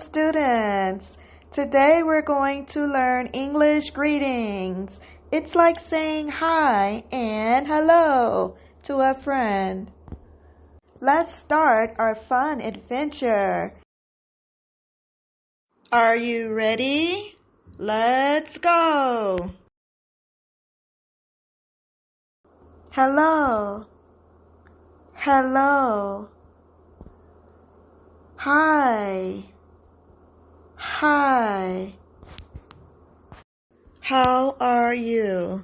students! Today we're going to learn English greetings. It's like saying hi and hello to a friend. Let's start our fun adventure. Are you ready? Let's go! Hello. Hello. Hi. Hi. How are you?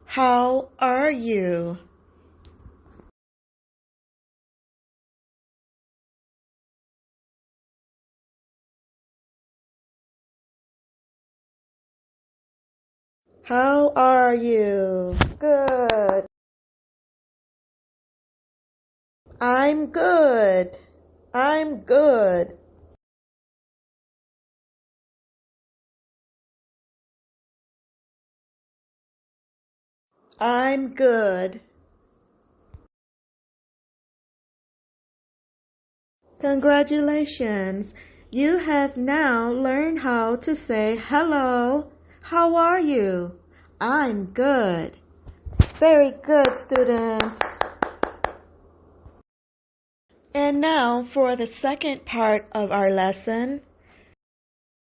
How are you? How are you? Good. I'm good. I'm good. I'm good. Congratulations! You have now learned how to say hello. How are you? I'm good. Very good, students. And now for the second part of our lesson.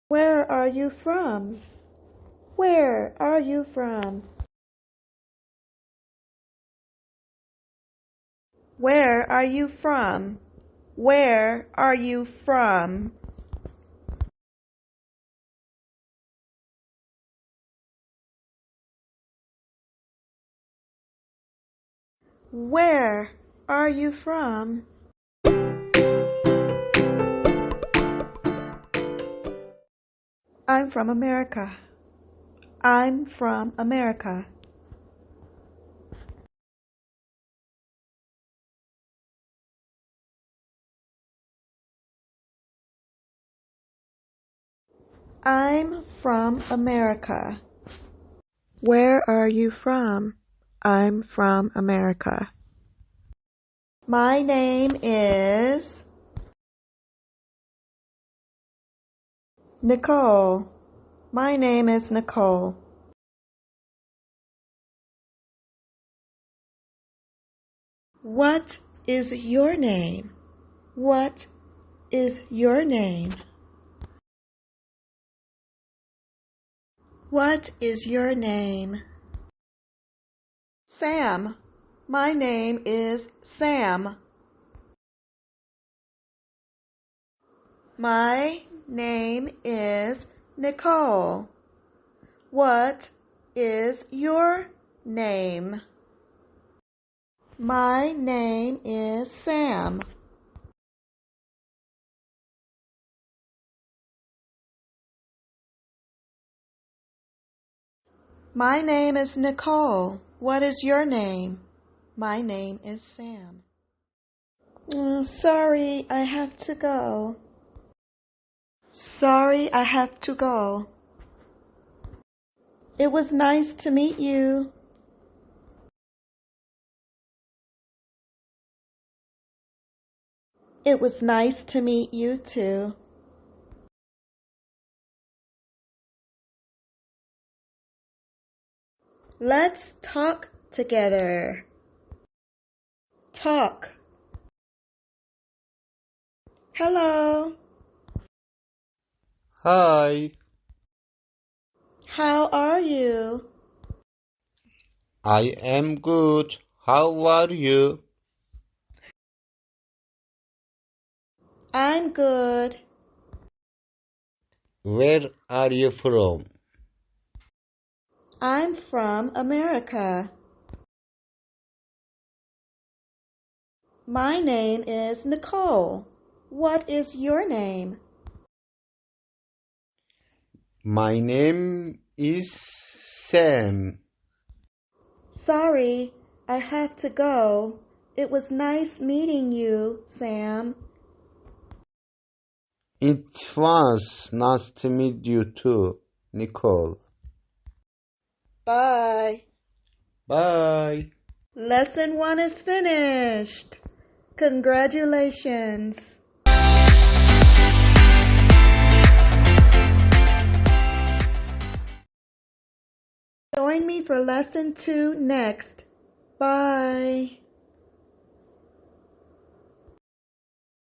Where are you from? Where are you from? Where are you from? Where are you from? Where are you from? I'm from America. I'm from America. I'm from America. Where are you from? I'm from America. My name is Nicole. My name is Nicole. What is your name? What is your name? What is your name? Sam. My name is Sam. My name is Nicole. What is your name? My name is Sam. My name is Nicole. What is your name? My name is Sam. Sorry, I have to go. Sorry, I have to go. It was nice to meet you. It was nice to meet you too. Let's talk together. Talk. Hello. Hi, How are you? I am good. How are you? I'm good. Where are you from? I'm from America. My name is Nicole. What is your name? My name is Sam. Sorry, I have to go. It was nice meeting you, Sam. It was nice to meet you too, Nicole. Bye. Bye. Lesson 1 is finished. Congratulations. Join me for lesson 2 next. Bye.